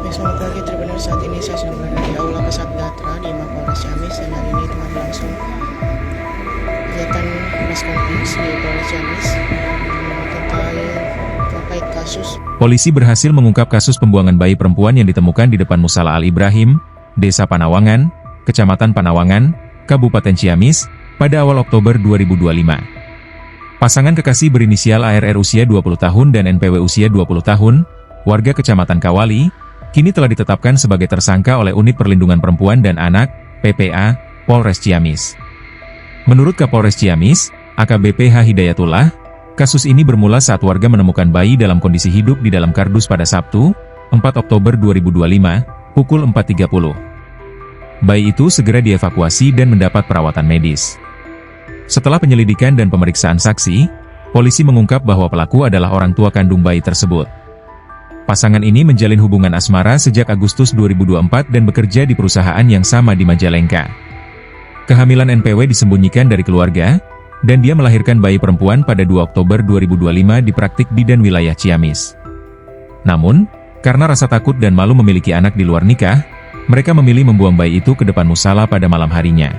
Ya, selamat pagi Tribunner. Saat ini saya sedang berada di Aula Kasat Gatra di Mapolres Ciamis, dan hari ini telah berlangsung kegiatan press conference di Polres Ciamis terkait kasus. Polisi berhasil mengungkap kasus pembuangan bayi perempuan yang ditemukan di depan Musala Al Ibrahim, Desa Panawangan, Kecamatan Panawangan, Kabupaten Ciamis, pada awal Oktober 2025. Pasangan kekasih berinisial ARR usia 20 tahun dan NPW usia 20 tahun, warga Kecamatan Kawali, kini telah ditetapkan sebagai tersangka oleh Unit Perlindungan Perempuan dan Anak, PPA, Polres Ciamis. Menurut Kapolres Ciamis, AKBP H. Hidayatullah, kasus ini bermula saat warga menemukan bayi dalam kondisi hidup di dalam kardus pada Sabtu, 4 Oktober 2025, pukul 4.30. Bayi itu segera dievakuasi dan mendapat perawatan medis. Setelah penyelidikan dan pemeriksaan saksi, polisi mengungkap bahwa pelaku adalah orang tua kandung bayi tersebut. Pasangan ini menjalin hubungan asmara sejak Agustus 2024 dan bekerja di perusahaan yang sama di Majalengka. Kehamilan NPW disembunyikan dari keluarga, dan dia melahirkan bayi perempuan pada 2 Oktober 2025 di praktik bidan wilayah Ciamis. Namun, karena rasa takut dan malu memiliki anak di luar nikah, mereka memilih membuang bayi itu ke depan musala pada malam harinya.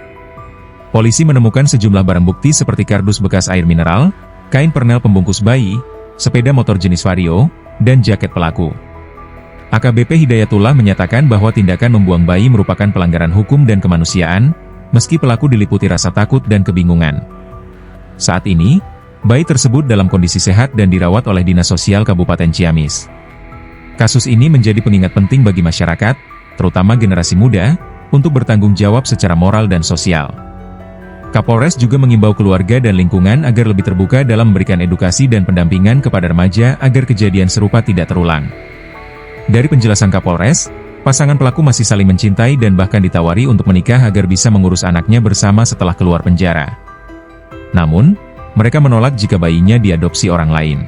Polisi menemukan sejumlah barang bukti seperti kardus bekas air mineral, kain pernel pembungkus bayi, sepeda motor jenis Vario, dan jaket pelaku. AKBP Hidayatullah menyatakan bahwa tindakan membuang bayi merupakan pelanggaran hukum dan kemanusiaan, meski pelaku diliputi rasa takut dan kebingungan. Saat ini, bayi tersebut dalam kondisi sehat dan dirawat oleh Dinas Sosial Kabupaten Ciamis. Kasus ini menjadi pengingat penting bagi masyarakat, terutama generasi muda, untuk bertanggung jawab secara moral dan sosial. Kapolres juga mengimbau keluarga dan lingkungan agar lebih terbuka dalam memberikan edukasi dan pendampingan kepada remaja agar kejadian serupa tidak terulang. Dari penjelasan Kapolres, pasangan pelaku masih saling mencintai dan bahkan ditawari untuk menikah agar bisa mengurus anaknya bersama setelah keluar penjara. Namun, mereka menolak jika bayinya diadopsi orang lain.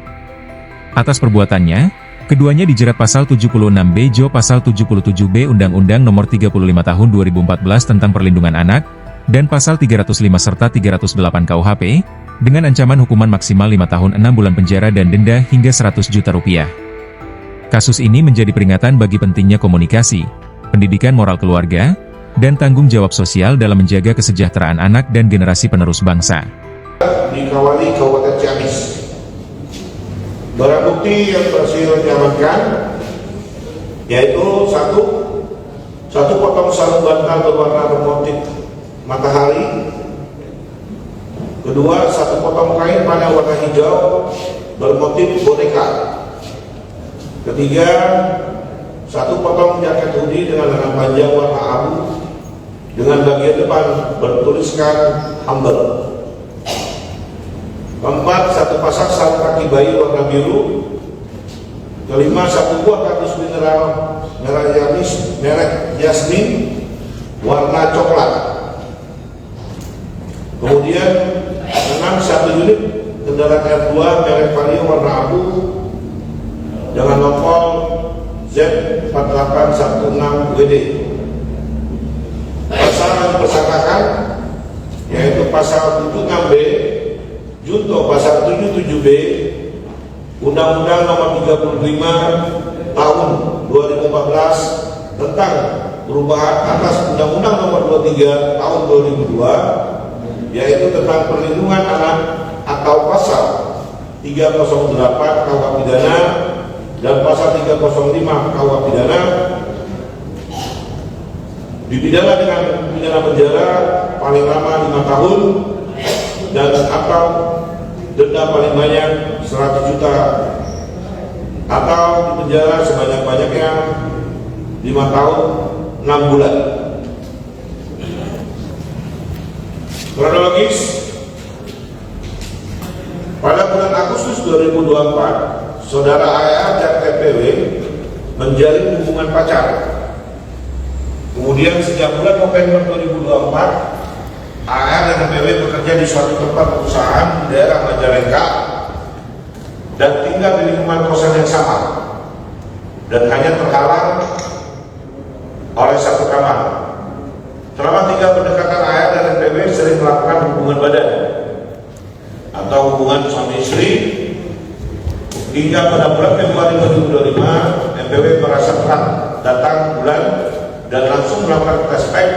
Atas perbuatannya, keduanya dijerat pasal 76B Jo pasal 77B Undang-Undang Nomor 35 Tahun 2014 tentang Perlindungan Anak, dan pasal 305 serta 308 KUHP, dengan ancaman hukuman maksimal 5 tahun 6 bulan penjara dan denda hingga 100 juta rupiah. Kasus ini menjadi peringatan bagi pentingnya komunikasi, pendidikan moral keluarga, dan tanggung jawab sosial dalam menjaga kesejahteraan anak dan generasi penerus bangsa. Di Kawali, Kabupaten Ciamis, barang bukti yang berhasil diamankan yaitu satu potong sarung bantal berwarna bermotif matahari, kedua satu potong kain pada warna hijau bermotif boneka, ketiga satu potong jaket hoodie dengan lengan panjang warna abu dengan bagian depan bertuliskan humble, keempat satu pasang sarung kaki bayi warna biru, kelima satu buah kardus mineral merek Yasmin warna coklat. Kemudian 6 satu unit kendaraan R2 merek Vario warna abu dengan nomor Z4816WD. Pasal yang dipersangkakan yaitu pasal 76B junto pasal 77B Undang-Undang Nomor 35 Tahun 2014 tentang perubahan atas Undang-Undang Nomor 23 Tahun 2002, yaitu tentang perlindungan anak, atau pasal 308 KUH pidana dan pasal 305 KUH pidana, dipidana dengan pidana penjara paling lama 5 tahun dan atau denda paling banyak 100 juta atau dipenjara sebanyak-banyaknya 5 tahun 6 bulan. Kronologis, pada bulan Agustus 2024, saudara AR dan TPW menjalin hubungan pacar. Kemudian sejak bulan November 2024, AR dan TPW bekerja di suatu tempat perusahaan di daerah Majalengka dan tinggal di lingkungan kosan yang sama dan hanya terhalang oleh satu kamar. Selama 3 pendekatan AR dan NPW sering melakukan hubungan badan atau hubungan suami istri, hingga pada bulan Februari 2025 NPW merasa terang datang bulan dan langsung melakukan tes pack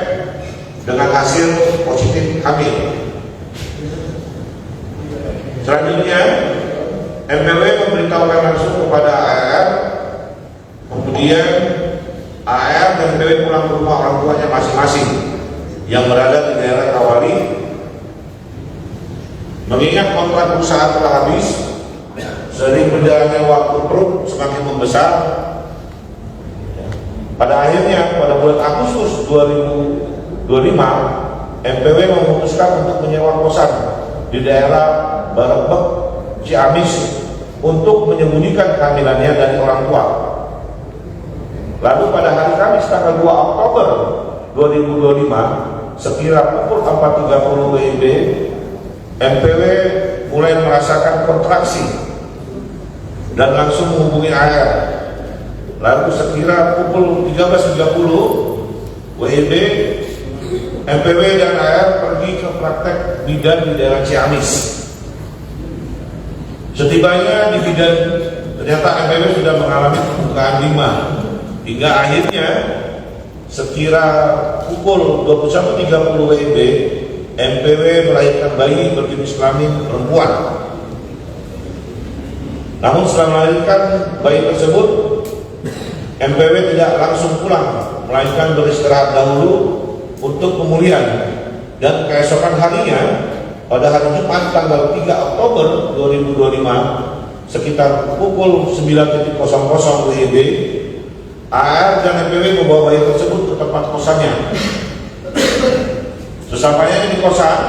dengan hasil positif hamil. Selanjutnya, MPW memberitahukan langsung kepada AR, kemudian AR dan MPW pulang ke rumah orang tuanya masing-masing yang berada di daerah Kawali. Mengingat kontrak perusahaan telah habis, sering berjalannya waktu perut semakin membesar. Pada akhirnya, pada bulan Agustus 2025, MPW memutuskan untuk menyewa kosan di daerah Barebek, Ciamis untuk menyembunyikan kehamilannya dari orang tua. Lalu pada hari Kamis tanggal 2 Oktober 2025, sekira pukul 4.30 WIB, MPW mulai merasakan kontraksi dan langsung menghubungi AR. Lalu sekira pukul 13.30 WIB, MPW dan AR pergi ke praktek bidan di daerah Ciamis. Setibanya di bidan, ternyata MPW sudah mengalami pembukaan 5 hingga akhirnya sekira pukul 21.30 WIB, MPW melahirkan bayi berjenis kelamin perempuan. Namun setelah melahirkan bayi tersebut, MPW tidak langsung pulang, melainkan beristirahat dahulu untuk pemulihan. Dan keesokan harinya, pada hari Jumat tanggal 3 Oktober 2025, sekitar pukul 9.00 WIB, AR dan MPW membawa bayi tersebut ke tempat kosannya. Sesampainya di kosan,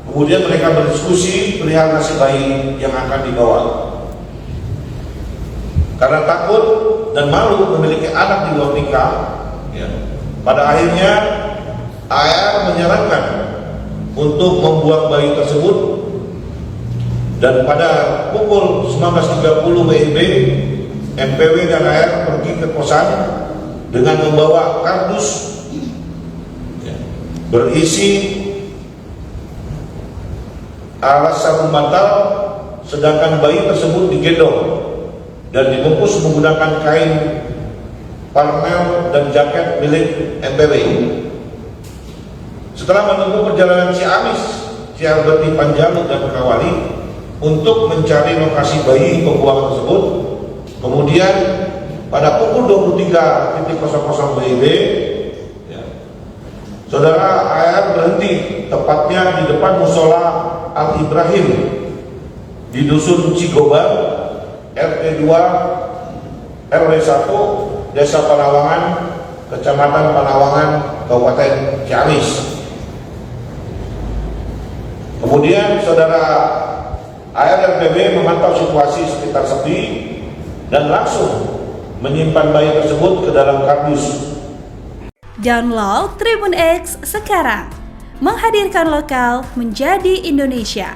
kemudian mereka berdiskusi perihal nasib bayi yang akan dibawa. Karena takut dan malu memiliki anak di luar nikah, pada akhirnya AR menyarankan untuk membuang bayi tersebut. Dan pada pukul 19.30 WIB, MPW dan AR pergi ke kosan dengan membawa kardus berisi alas sabun bantal, sedangkan bayi tersebut digendong dan dibungkus menggunakan kain parmel dan jaket milik MPW. Setelah menempuh perjalanan Ciamis, Ciaberti, Panjalu, dan Kawali untuk mencari lokasi bayi pembuangan tersebut, kemudian pada pukul 23.00 WIB, Saudara AR berhenti tepatnya di depan musola Al Ibrahim di Dusun Cigobar, RT 2 RW 1, Desa Panawangan, Kecamatan Panawangan, Kabupaten Ciamis. Kemudian saudara AR dan PB memantau situasi sekitar sepi dan langsung menyimpan bayi tersebut ke dalam kardus. Download Tribun X sekarang, menghadirkan lokal menjadi Indonesia.